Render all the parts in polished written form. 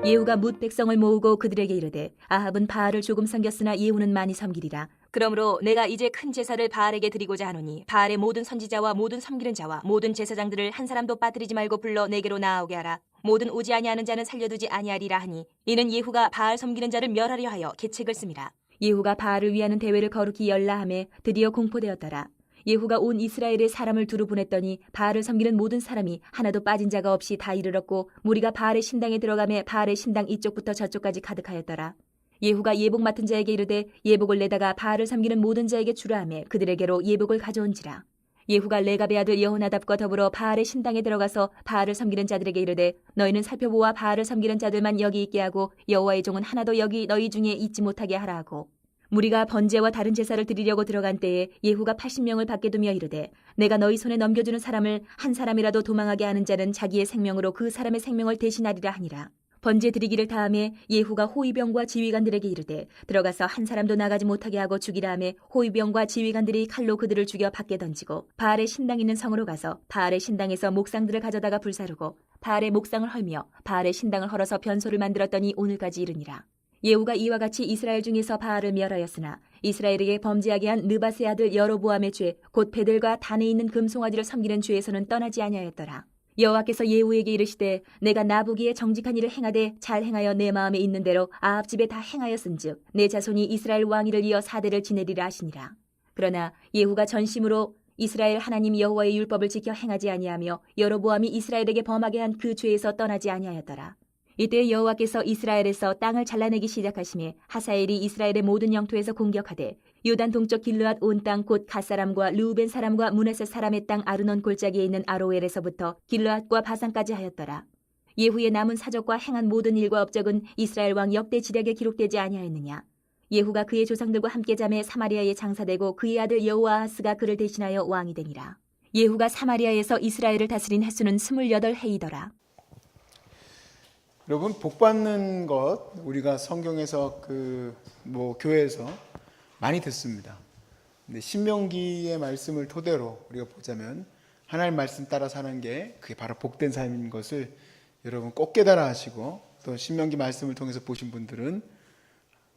예후가 뭇 백성을 모으고 그들에게 이르되 아합은 바알을 조금 섬겼으나 예후는 많이 섬기리라. 그러므로 내가 이제 큰 제사를 바알에게 드리고자 하노니 바알의 모든 선지자와 모든 섬기는 자와 모든 제사장들을 한 사람도 빠뜨리지 말고 불러 내게로 나아오게 하라. 모든 오지 아니하는 자는 살려두지 아니하리라 하니 이는 예후가 바알 섬기는 자를 멸하려 하여 계책을 씁니다. 예후가 바알을 위하는 대회를 거룩히 열라 하매 드디어 공포되었더라. 예후가 온 이스라엘의 사람을 두루 보냈더니 바알을 섬기는 모든 사람이 하나도 빠진 자가 없이 다 이르렀고 무리가 바알의 신당에 들어가매 바알의 신당 이쪽부터 저쪽까지 가득하였더라. 예후가 예복 맡은 자에게 이르되 예복을 내다가 바알을 섬기는 모든 자에게 주라 하매 그들에게로 예복을 가져온지라. 예후가 레갑의 아들 여호나답과 더불어 바알의 신당에 들어가서 바알을 섬기는 자들에게 이르되 너희는 살펴보아 바알을 섬기는 자들만 여기 있게 하고 여호와의 종은 하나도 여기 너희 중에 있지 못하게 하라 하고 무리가 번제와 다른 제사를 드리려고 들어간 때에 예후가 80명을 밖에 두며 이르되 내가 너희 손에 넘겨주는 사람을 한 사람이라도 도망하게 하는 자는 자기의 생명으로 그 사람의 생명을 대신하리라 하니라. 번제 드리기를 다음에 예후가 호위병과 지휘관들에게 이르되 들어가서 한 사람도 나가지 못하게 하고 죽이라 하매 호위병과 지휘관들이 칼로 그들을 죽여 밖에 던지고 바알의 신당 있는 성으로 가서 바알의 신당에서 목상들을 가져다가 불사르고 바알의 목상을 헐며 바알의 신당을 헐어서 변소를 만들었더니 오늘까지 이르니라. 예후가 이와 같이 이스라엘 중에서 바알을 멸하였으나 이스라엘에게 범죄하게 한 느밧의 아들 여로보암의 죄 곧 베들과 단에 있는 금송아지를 섬기는 죄에서는 떠나지 아니하였더라. 여호와께서 예후에게 이르시되 내가 나보기에 정직한 일을 행하되 잘 행하여 내 마음에 있는 대로 아합 집에 다 행하였은즉 내 자손이 이스라엘 왕위를 이어 사대를 지내리라 하시니라. 그러나 예후가 전심으로 이스라엘 하나님 여호와의 율법을 지켜 행하지 아니하며 여로보암이 이스라엘에게 범하게 한 그 죄에서 떠나지 아니하였더라. 이때 여호와께서 이스라엘에서 땅을 잘라내기 시작하시매 하사엘이 이스라엘의 모든 영토에서 공격하되 요단 동쪽 길르앗 온 땅 곧 갓 사람과 르우벤 사람과 므낫세 사람의 땅 아르논 골짜기에 있는 아로엘에서부터 길르앗과 바산까지 하였더라. 예후의 남은 사적과 행한 모든 일과 업적은 이스라엘 왕 역대 지략에 기록되지 아니하였느냐. 예후가 그의 조상들과 함께 잠에 사마리아에 장사되고 그의 아들 여호아하스가 그를 대신하여 왕이 되니라. 예후가 사마리아에서 이스라엘을 다스린 횟수는 28해이더라. 여러분, 복 받는 것 우리가 성경에서 교회에서 많이 듣습니다. 근데 신명기의 말씀을 토대로 우리가 보자면 하나님 말씀 따라 사는 게 그게 바로 복된 삶인 것을 여러분 꼭 깨달아 하시고, 또 신명기 말씀을 통해서 보신 분들은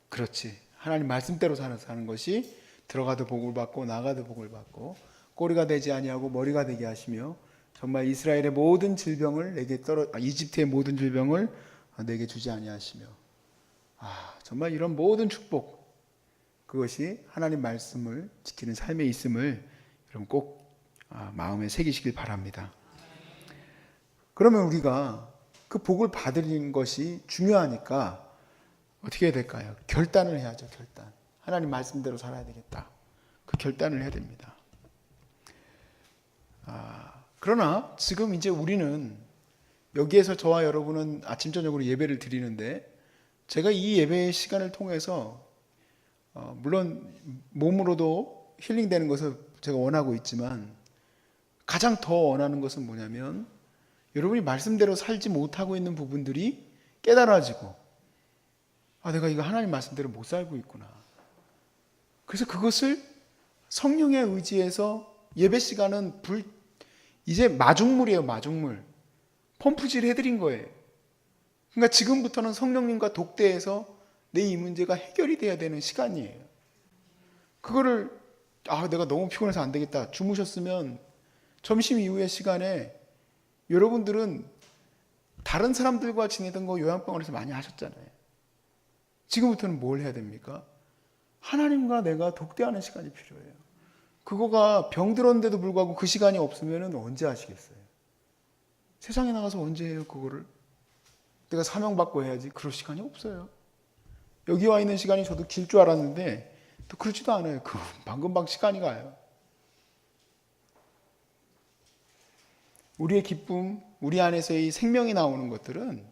그렇지, 하나님 말씀대로 사는 것이 들어가도 복을 받고 나가도 복을 받고 꼬리가 되지 아니하고 머리가 되게 하시며 정말 이스라엘의 모든 질병을 이집트의 모든 질병을 내게 주지 아니하시며, 정말 이런 모든 축복, 그것이 하나님 말씀을 지키는 삶에 있음을 여러분 꼭 마음에 새기시길 바랍니다. 그러면 우리가 그 복을 받는 것이 중요하니까 어떻게 해야 될까요? 결단을 해야죠. 결단. 하나님 말씀대로 살아야 되겠다. 그 결단을 해야 됩니다. 그러나 지금 이제 우리는 여기에서 저와 여러분은 아침 저녁으로 예배를 드리는데, 제가 이 예배의 시간을 통해서 물론 몸으로도 힐링되는 것을 제가 원하고 있지만 가장 더 원하는 것은 뭐냐면 여러분이 말씀대로 살지 못하고 있는 부분들이 깨달아지고, 내가 이거 하나님 말씀대로 못 살고 있구나. 그래서 그것을 성령의 의지에서 예배 시간은 이제 마중물이에요. 마중물. 펌프질 해드린 거예요. 그러니까 지금부터는 성령님과 독대해서 내 이 문제가 해결이 돼야 되는 시간이에요. 그거를 내가 너무 피곤해서 안 되겠다 주무셨으면 점심 이후의 시간에 여러분들은 다른 사람들과 지내던 거 요양병원에서 많이 하셨잖아요. 지금부터는 뭘 해야 됩니까? 하나님과 내가 독대하는 시간이 필요해요. 그거가 병들었는데도 불구하고 그 시간이 없으면 언제 하시겠어요? 세상에 나가서 언제 해요, 그거를? 내가 사명받고 해야지. 그럴 시간이 없어요. 여기 와 있는 시간이 저도 길 줄 알았는데 또 그렇지도 않아요. 방금 시간이 가요. 우리의 기쁨, 우리 안에서의 생명이 나오는 것들은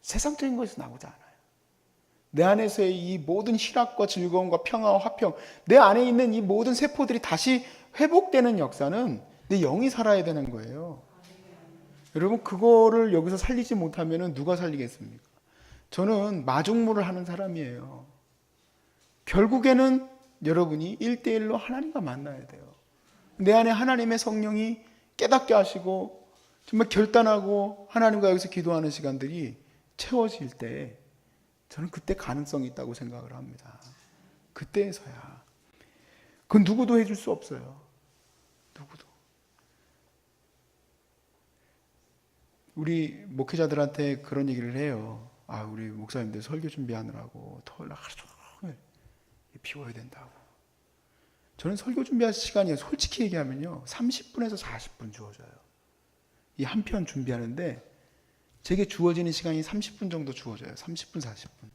세상적인 것에서 나오지 않아요. 내 안에서의 이 모든 희락과 즐거움과 평화와 화평, 내 안에 있는 이 모든 세포들이 다시 회복되는 역사는 내 영이 살아야 되는 거예요. 여러분, 그거를 여기서 살리지 못하면 누가 살리겠습니까? 저는 마중물을 하는 사람이에요. 결국에는 여러분이 1대1로 하나님과 만나야 돼요. 내 안에 하나님의 성령이 깨닫게 하시고 정말 결단하고 하나님과 여기서 기도하는 시간들이 채워질 때 저는 그때 가능성이 있다고 생각을 합니다. 그때에서야. 그건 누구도 해줄 수 없어요. 누구도. 우리 목회자들한테 그런 얘기를 해요. 우리 목사님들 설교 준비하느라고 토요일 날 하루 종일 비워야 된다고. 저는 설교 준비할 시간이 솔직히 얘기하면요 30분에서 40분 주어져요. 이 한 편 준비하는데 제게 주어지는 시간이 30분 정도 주어져요. 30분 40분.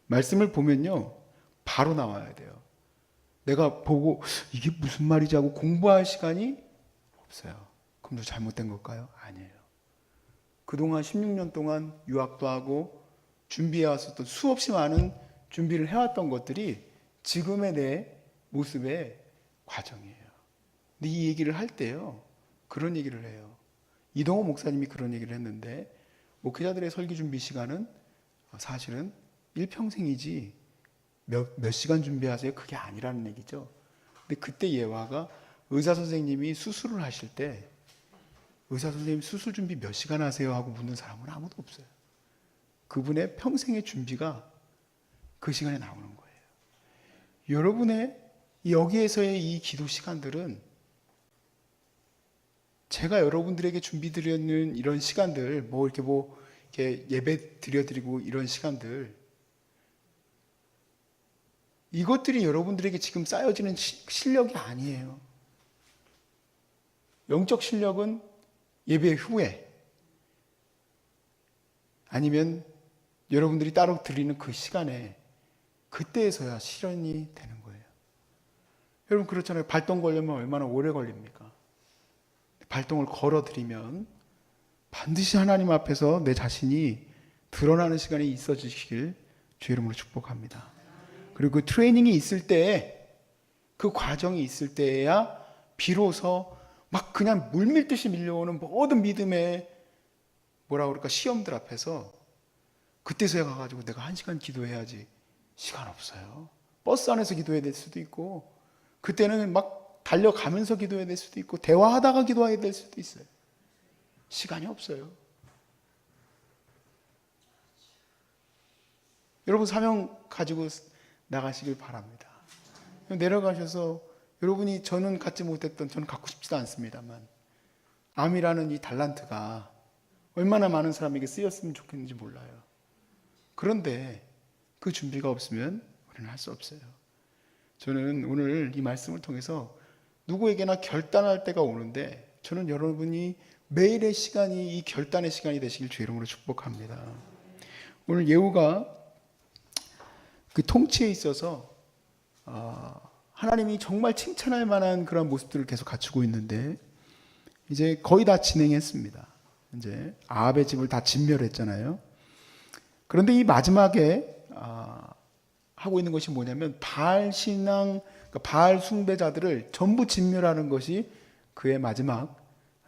말씀을 보면요 바로 나와야 돼요. 내가 보고 이게 무슨 말이지 하고 공부할 시간이 없어요. 그럼 또 잘못된 걸까요? 아니에요. 그동안 16년 동안 유학도 하고 준비해왔었던 수없이 많은 준비를 해왔던 것들이 지금의 내 모습의 과정이에요. 근데 이 얘기를 할 때요 그런 얘기를 해요. 이동호 목사님이 그런 얘기를 했는데 목회자들의 설교 준비 시간은 사실은 일평생이지 몇 시간 준비하세요? 그게 아니라는 얘기죠. 근데 그때 예화가 의사 선생님이 수술을 하실 때 의사 선생님 수술 준비 몇 시간 하세요? 하고 묻는 사람은 아무도 없어요. 그분의 평생의 준비가 그 시간에 나오는 거예요. 여러분의 여기에서의 이 기도 시간들은 제가 여러분들에게 준비 드리는 이런 시간들, 이렇게 예배 드려드리고 이런 시간들, 이것들이 여러분들에게 지금 쌓여지는 실력이 아니에요. 영적 실력은 예배 후에 아니면 여러분들이 따로 드리는 그 시간에 그때에서야 실현이 되는 거예요. 여러분 그렇잖아요. 발동 걸려면 얼마나 오래 걸립니까? 발동을 걸어드리면 반드시 하나님 앞에서 내 자신이 드러나는 시간이 있어지시길 주의 이름으로 축복합니다. 그리고 그 트레이닝이 있을 때에 그 과정이 있을 때에야 비로소 막 그냥 물밀듯이 밀려오는 모든 믿음의 시험들 앞에서 그때서야 가가지고 내가 1시간 기도해야지. 시간 없어요. 버스 안에서 기도해야 될 수도 있고 그때는 막 달려가면서 기도해야 될 수도 있고 대화하다가 기도해야 될 수도 있어요. 시간이 없어요. 여러분 사명 가지고 나가시길 바랍니다. 내려가셔서 여러분이 저는 갖지 못했던, 저는 갖고 싶지도 않습니다만 암이라는 이 달란트가 얼마나 많은 사람에게 쓰였으면 좋겠는지 몰라요. 그런데 그 준비가 없으면 우리는 할 수 없어요. 저는 오늘 이 말씀을 통해서 누구에게나 결단할 때가 오는데 저는 여러분이 매일의 시간이 이 결단의 시간이 되시길 주의 이름으로 축복합니다. 오늘 예후가 그 통치에 있어서 하나님이 정말 칭찬할 만한 그런 모습들을 계속 갖추고 있는데 이제 거의 다 진행했습니다. 이제 아합의 집을 다 진멸했잖아요. 그런데 이 마지막에 하고 있는 것이 뭐냐면 바알 신앙, 그러니까 바알 숭배자들을 전부 진멸하는 것이 그의 마지막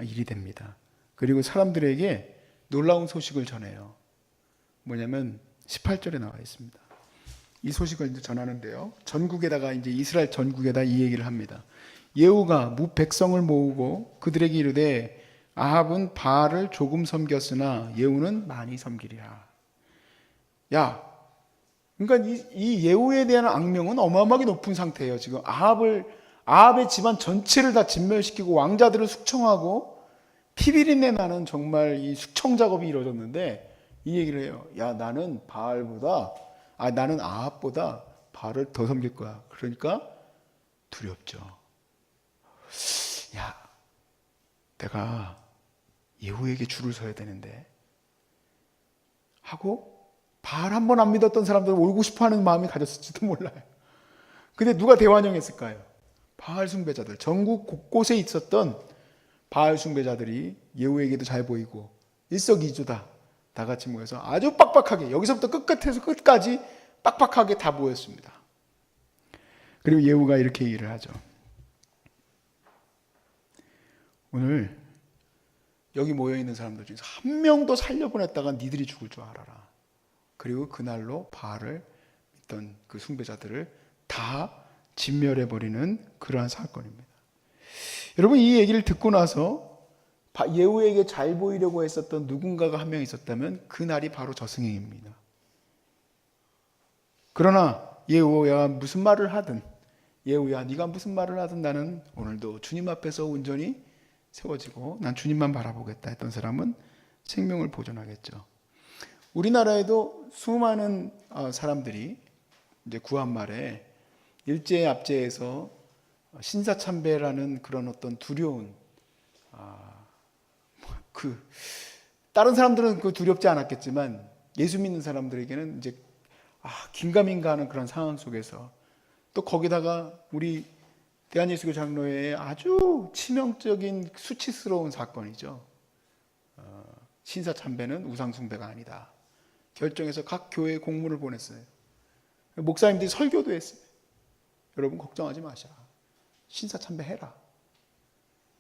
일이 됩니다. 그리고 사람들에게 놀라운 소식을 전해요. 뭐냐면 18절에 나와 있습니다. 이 소식을 이제 전하는데요. 전국에다가 이제 이스라엘 전국에다 이 얘기를 합니다. 예후가 백성을 모으고 그들에게 이르되 아합은 바알을 조금 섬겼으나 예후는 많이 섬기리라. 야, 그러니까 이 예후에 대한 악명은 어마어마하게 높은 상태예요. 지금 아합의 집안 전체를 다 진멸시키고 왕자들을 숙청하고 피비린내 나는 정말 이 숙청 작업이 이루어졌는데 이 얘기를 해요. 야, 나는 아합보다 바알을 더 섬길 거야. 그러니까 두렵죠. 야, 내가 예후에게 줄을 서야 되는데 하고 바알 한 번 안 믿었던 사람들은 오고 싶어하는 마음이 가졌을지도 몰라요. 근데 누가 대환영했을까요? 바알 숭배자들, 전국 곳곳에 있었던 바알 숭배자들이 예후에게도 잘 보이고 일석이조다 다 같이 모여서 아주 빡빡하게 여기서부터 끝끝에서 끝까지 빡빡하게 다 모였습니다. 그리고 예후가 이렇게 얘기를 하죠. 오늘 여기 모여있는 사람들 중에서 한 명도 살려보냈다가 니들이 죽을 줄 알아라. 그리고 그날로 바알을 믿던 그 숭배자들을 다 진멸해버리는 그러한 사건입니다. 여러분 이 얘기를 듣고 나서 예후에게 잘 보이려고 했었던 누군가가 한 명 있었다면 그 날이 바로 저승행입니다. 그러나 예후야 무슨 말을 하든, 예후야 네가 무슨 말을 하든 나는 오늘도 주님 앞에서 온전히 세워지고 난 주님만 바라보겠다 했던 사람은 생명을 보존하겠죠. 우리나라에도 수많은 사람들이 이제 구한말에 일제압제에서 신사참배라는 그런 어떤 두려운, 다른 사람들은 그 두렵지 않았겠지만 예수 믿는 사람들에게는 이제 긴가민가 하는 그런 상황 속에서 또 거기다가 우리 대한예수교 장로회의 아주 치명적인 수치스러운 사건이죠. 신사참배는 우상숭배가 아니다 결정해서 각 교회에 공문을 보냈어요. 목사님들이 설교도 했어요. 여러분 걱정하지 마셔. 신사참배해라.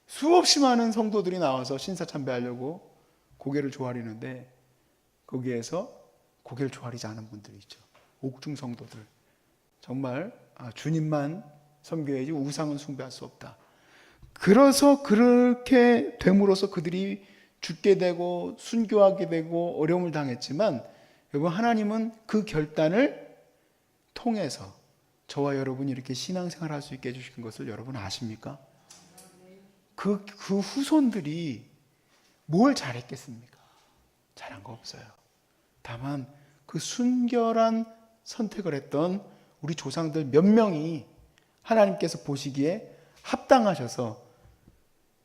수없이 많은 성도들이 나와서 신사참배하려고 고개를 조아리는데 거기에서 고개를 조아리지 않은 분들이 있죠. 옥중 성도들. 정말 주님만 섬겨야지 우상은 숭배할 수 없다. 그래서 그렇게 됨으로써 그들이 죽게 되고 순교하게 되고 어려움을 당했지만 여러분 하나님은 그 결단을 통해서 저와 여러분이 이렇게 신앙생활을 할 수 있게 해주신 것을 여러분 아십니까? 그 후손들이 뭘 잘했겠습니까? 잘한 거 없어요. 다만 그 순결한 선택을 했던 우리 조상들 몇 명이 하나님께서 보시기에 합당하셔서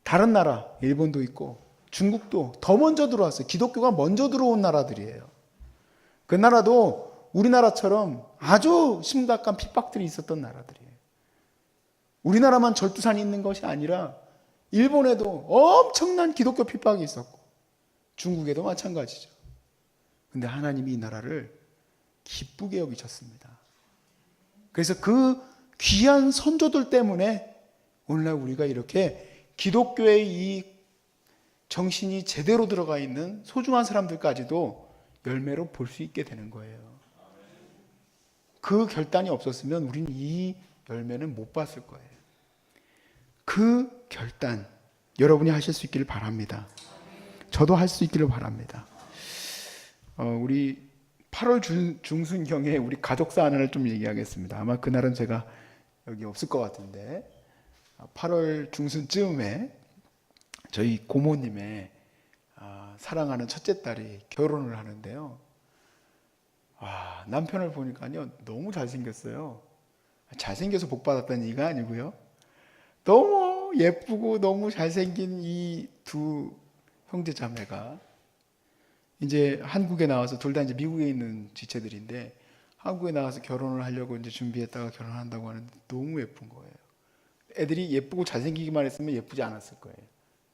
다른 나라, 일본도 있고 중국도 더 먼저 들어왔어요. 기독교가 먼저 들어온 나라들이에요. 그 나라도 우리나라처럼 아주 심각한 핍박들이 있었던 나라들이에요. 우리나라만 절두산이 있는 것이 아니라 일본에도 엄청난 기독교 핍박이 있었고 중국에도 마찬가지죠. 근데 하나님이 이 나라를 기쁘게 여기셨습니다. 그래서 그 귀한 선조들 때문에 오늘날 우리가 이렇게 기독교의 이 정신이 제대로 들어가 있는 소중한 사람들까지도 열매로 볼 수 있게 되는 거예요. 그 결단이 없었으면 우리는 이 열매는 못 봤을 거예요. 그 결단 여러분이 하실 수 있기를 바랍니다. 저도 할 수 있기를 바랍니다. 우리 8월 중순경에 우리 가족사 하나를 좀 얘기하겠습니다. 아마 그날은 제가 여기 없을 것 같은데 8월 중순쯤에 저희 고모님의 사랑하는 첫째 딸이 결혼을 하는데요. 남편을 보니까요 너무 잘생겼어요. 잘생겨서 복 받았다는 얘기가 아니고요. 너무 예쁘고 너무 잘생긴 이 두 형제 자매가 이제 한국에 나와서 둘 다 이제 미국에 있는 지체들인데 한국에 나와서 결혼을 하려고 이제 준비했다가 결혼한다고 하는데 너무 예쁜 거예요. 애들이 예쁘고 잘생기기만 했으면 예쁘지 않았을 거예요.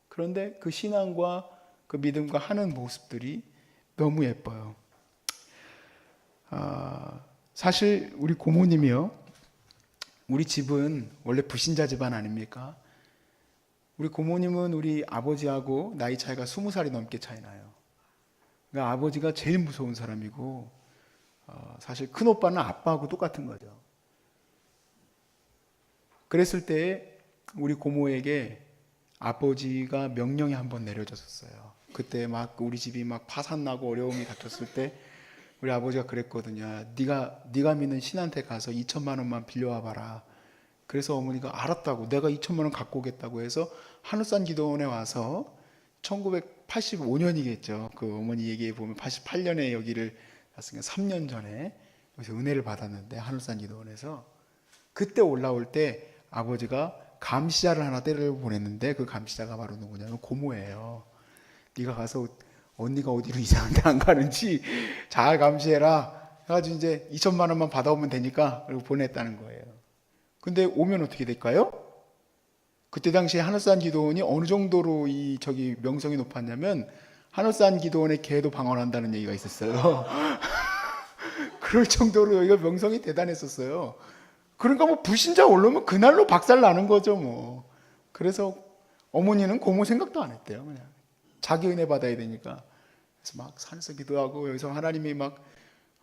그런데 그 신앙과 그 믿음과 하는 모습들이 너무 예뻐요. 사실 우리 고모님이요. 우리 집은 원래 불신자 집안 아닙니까? 우리 고모님은 우리 아버지하고 나이 차이가 20살이 넘게 차이 나요. 그러니까 아버지가 제일 무서운 사람이고 사실 큰 오빠는 아빠하고 똑같은 거죠. 그랬을 때 우리 고모에게 아버지가 명령이 한번 내려졌었어요. 그때 막 우리 집이 막 파산나고 어려움이 닥쳤을 때 우리 아버지가 그랬거든요. 네가 믿는 신한테 가서 2천만 원만 빌려와 봐라. 그래서 어머니가 알았다고 내가 2천만 원 갖고 오겠다고 해서 한우산 기도원에 와서 1985년이겠죠. 그 어머니 얘기해 보면 88년에 여기를 왔으니까 3년 전에 여기서 은혜를 받았는데 한우산 기도원에서 그때 올라올 때 아버지가 감시자를 하나 때려 보냈는데 그 감시자가 바로 누구냐면 고모예요. 네가 가서 언니가 어디로 이상한 데 안 가는지 잘 감시해라 해가지고 이제 2천만 원만 받아오면 되니까 그리고 보냈다는 거예요. 근데 오면 어떻게 될까요? 그때 당시에 한울산 기도원이 어느 정도로 저기 명성이 높았냐면 한울산 기도원의 개도 방언한다는 얘기가 있었어요. 그럴 정도로 여기가 명성이 대단했었어요. 그러니까 뭐 불신자 올라오면 그날로 박살 나는 거죠 뭐. 그래서 어머니는 고모 생각도 안 했대요. 그냥 자기 은혜 받아야 되니까. 그래서 막 산에서 기도하고 여기서 하나님이 막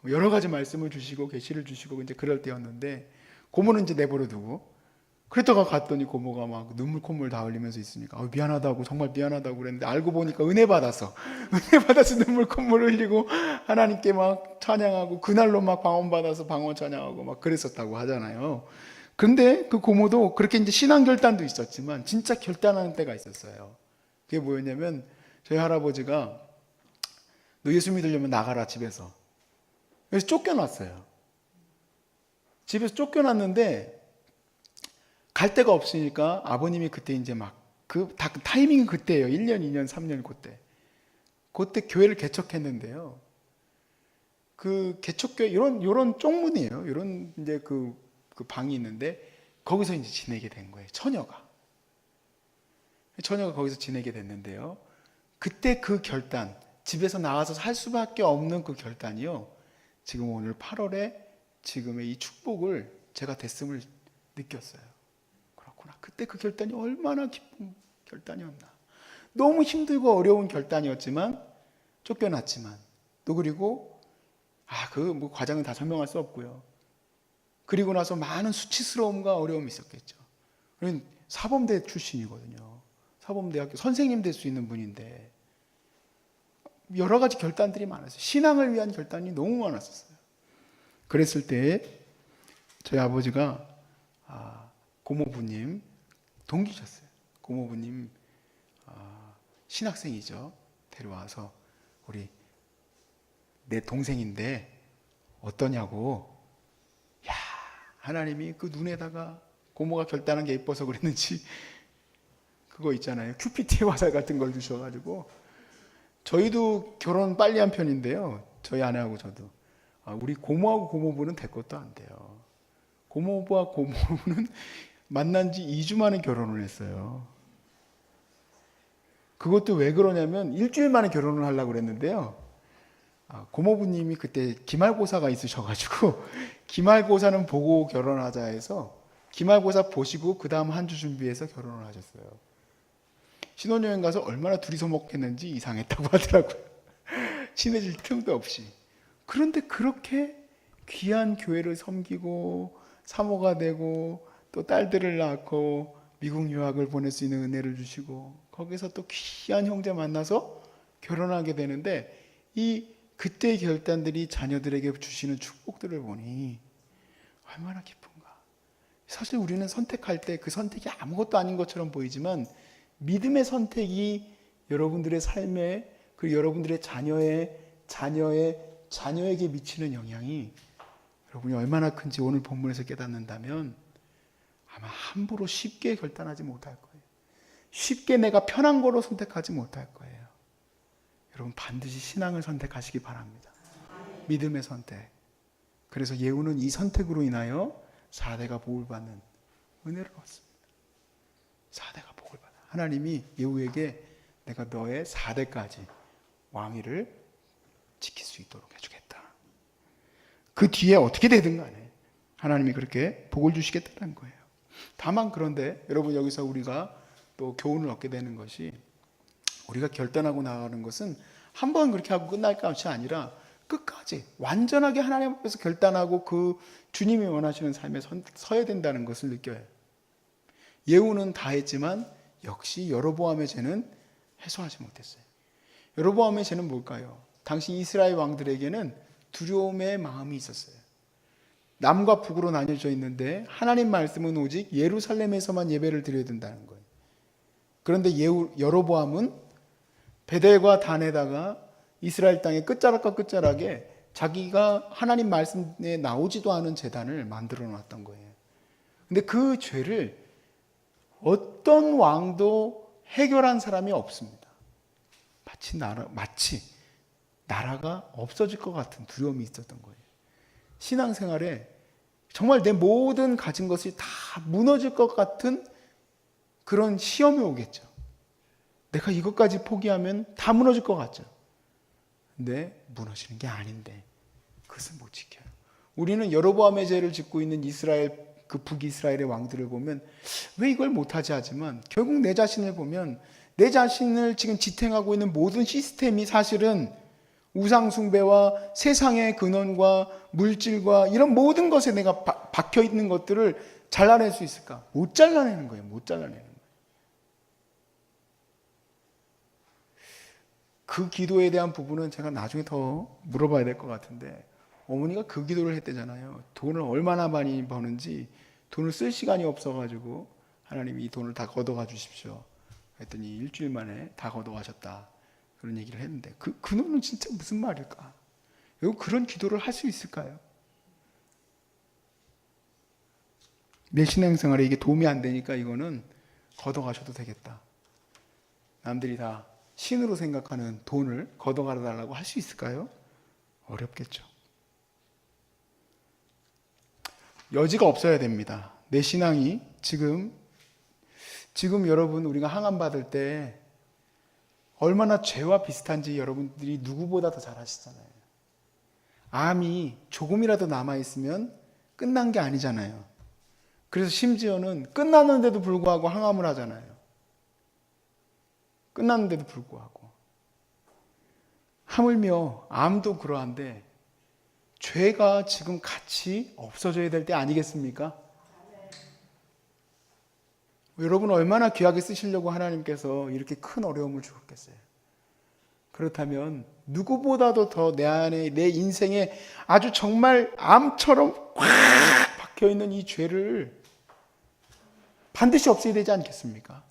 여러 가지 말씀을 주시고 계시를 주시고 이제 그럴 때였는데 고모는 이제 내버려 두고 그랬다가 갔더니 고모가 막 눈물 콧물 다 흘리면서 있으니까 미안하다고, 정말 미안하다고 그랬는데 알고 보니까 은혜 받아서 눈물 콧물 흘리고 하나님께 막 찬양하고 그날로 막 방언 받아서 방언 찬양하고 막 그랬었다고 하잖아요. 그런데 그 고모도 그렇게 이제 신앙 결단도 있었지만 진짜 결단하는 때가 있었어요. 그게 뭐였냐면 저희 할아버지가 너 예수 믿으려면 나가라 집에서. 그래서 쫓겨났어요. 집에서 쫓겨났는데 갈 데가 없으니까 아버님이 그때 이제 막 그 타이밍은 그때예요. 1년, 2년, 3년 그때 교회를 개척했는데요. 그 개척교회 요런 쪽문이에요. 요런 이제 그 방이 있는데 거기서 이제 지내게 된 거예요. 처녀가 거기서 지내게 됐는데요. 그때 그 결단, 집에서 나와서 살 수밖에 없는 그 결단이요. 지금 오늘 8월에 지금의 이 축복을 제가 됐음을 느꼈어요. 그렇구나. 그때 그 결단이 얼마나 기쁜 결단이었나. 너무 힘들고 어려운 결단이었지만 쫓겨났지만 또 그리고 그 뭐 과정은 다 설명할 수 없고요. 그리고 나서 많은 수치스러움과 어려움이 있었겠죠. 사범대 출신이거든요. 사범대학교 선생님 될 수 있는 분인데 여러 가지 결단들이 많았어요. 신앙을 위한 결단이 너무 많았었어요. 그랬을 때 저희 아버지가 고모부님 동기셨어요. 고모부님 신학생이죠. 데려와서 우리 내 동생인데 어떠냐고. 야, 하나님이 그 눈에다가 고모가 결단한 게 예뻐서 그랬는지 그거 있잖아요. 큐피트의 화살 같은 걸 주셔가지고 저희도 결혼 빨리 한 편인데요. 저희 아내하고 저도 우리 고모하고 고모부는 될 것도 안 돼요. 고모부와 고모부는 만난 지 2주 만에 결혼을 했어요. 그것도 왜 그러냐면 일주일 만에 결혼을 하려고 그랬는데요. 고모부님이 그때 기말고사가 있으셔가지고 기말고사는 보고 결혼하자 해서 기말고사 보시고 그 다음 한 주 준비해서 결혼을 하셨어요. 신혼여행 가서 얼마나 둘이서 먹겠는지 이상했다고 하더라고요. 친해질 틈도 없이. 그런데 그렇게 귀한 교회를 섬기고 사모가 되고 또 딸들을 낳고 미국 유학을 보낼 수 있는 은혜를 주시고 거기서 또 귀한 형제 만나서 결혼하게 되는데 이 그때의 결단들이 자녀들에게 주시는 축복들을 보니 얼마나 기쁜가. 사실 우리는 선택할 때 그 선택이 아무것도 아닌 것처럼 보이지만 믿음의 선택이 여러분들의 삶에 그리고 여러분들의 자녀에게 미치는 영향이 여러분이 얼마나 큰지 오늘 본문에서 깨닫는다면 아마 함부로 쉽게 결단하지 못할 거예요. 쉽게 내가 편한 거로 선택하지 못할 거예요. 여러분 반드시 신앙을 선택하시기 바랍니다. 믿음의 선택. 그래서 예후는 이 선택으로 인하여 4대가 복을 받는 은혜를 얻습니다. 4대가 복을 받아. 하나님이 예후에게 내가 너의 4대까지 왕위를 지킬 수 있도록 해주겠다. 그 뒤에 어떻게 되든 간에 하나님이 그렇게 복을 주시겠다는 거예요. 다만 그런데 여러분 여기서 우리가 또 교훈을 얻게 되는 것이 우리가 결단하고 나가는 것은 한 번 그렇게 하고 끝날 것이 아니라 끝까지 완전하게 하나님 앞에서 결단하고 그 주님이 원하시는 삶에 서야 된다는 것을 느껴요. 예후는 다 했지만 역시 여로보암의 죄는 해소하지 못했어요. 여로보암의 죄는 뭘까요? 당시 이스라엘 왕들에게는 두려움의 마음이 있었어요. 남과 북으로 나뉘어져 있는데 하나님 말씀은 오직 예루살렘에서만 예배를 드려야 된다는 거예요. 그런데 여로보암은 베델과 단에다가 이스라엘 땅의 끝자락과 끝자락에 자기가 하나님 말씀에 나오지도 않은 제단을 만들어 놨던 거예요. 근데 그 죄를 어떤 왕도 해결한 사람이 없습니다. 마치 나라가 없어질 것 같은 두려움이 있었던 거예요. 신앙생활에 정말 내 모든 가진 것이 다 무너질 것 같은 그런 시험이 오겠죠. 내가 이것까지 포기하면 다 무너질 것 같죠. 근데 무너지는 게 아닌데 그것을 못 지켜요. 우리는 여로보암의 죄를 짓고 있는 이스라엘 그 북이스라엘의 왕들을 보면 왜 이걸 못하지 하지만 결국 내 자신을 보면 내 자신을 지금 지탱하고 있는 모든 시스템이 사실은 우상숭배와 세상의 근원과 물질과 이런 모든 것에 내가 박혀 있는 것들을 잘라낼 수 있을까? 못 잘라내는 거예요. 못 잘라내는 거예요. 그 기도에 대한 부분은 제가 나중에 더 물어봐야 될 것 같은데, 어머니가 그 기도를 했대잖아요. 돈을 얼마나 많이 버는지 돈을 쓸 시간이 없어가지고 하나님이 이 돈을 다 걷어가 주십시오 했더니 일주일 만에 다 걷어가셨다, 그런 얘기를 했는데, 그 돈은 진짜 무슨 말일까? 여러분, 그런 기도를 할 수 있을까요? 내 신앙생활에 이게 도움이 안 되니까 이거는 걷어가셔도 되겠다, 남들이 다 신으로 생각하는 돈을 걷어가 달라고 할 수 있을까요? 어렵겠죠. 여지가 없어야 됩니다. 내 신앙이 지금 여러분, 우리가 항암 받을 때 얼마나 죄와 비슷한지 여러분들이 누구보다 더 잘 아시잖아요. 암이 조금이라도 남아있으면 끝난 게 아니잖아요. 그래서 심지어는 끝났는데도 불구하고 항암을 하잖아요. 끝났는데도 불구하고. 하물며 암도 그러한데 죄가 지금 같이 없어져야 될 때 아니겠습니까? 여러분, 얼마나 귀하게 쓰시려고 하나님께서 이렇게 큰 어려움을 주셨겠어요. 그렇다면 누구보다도 더 내 안에, 내 인생에 아주 정말 암처럼 꽉 박혀있는 이 죄를 반드시 없애야 되지 않겠습니까?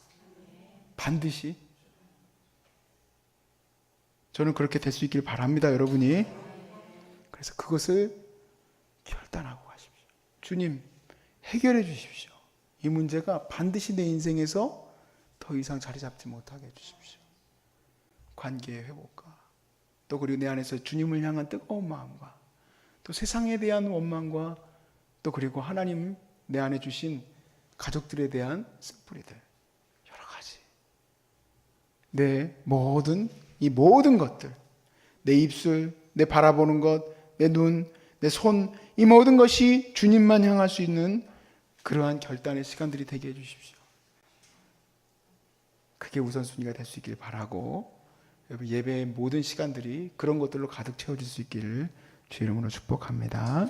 반드시. 저는 그렇게 될 수 있길 바랍니다, 여러분이. 그래서 그것을 결단하고 가십시오. 주님, 해결해 주십시오. 이 문제가 반드시 내 인생에서 더 이상 자리 잡지 못하게 해주십시오. 관계의 회복과, 또 그리고 내 안에서 주님을 향한 뜨거운 마음과, 또 세상에 대한 원망과, 또 그리고 하나님 내 안에 주신 가족들에 대한 쓴뿌리들, 여러 가지. 내 모든 것들, 내 입술, 내 바라보는 것, 내 눈, 내 손, 이 모든 것이 주님만 향할 수 있는 그러한 결단의 시간들이 되게 해주십시오. 그게 우선순위가 될 수 있길 바라고, 여러분, 예배의 모든 시간들이 그런 것들로 가득 채워질 수 있기를 주의 이름으로 축복합니다.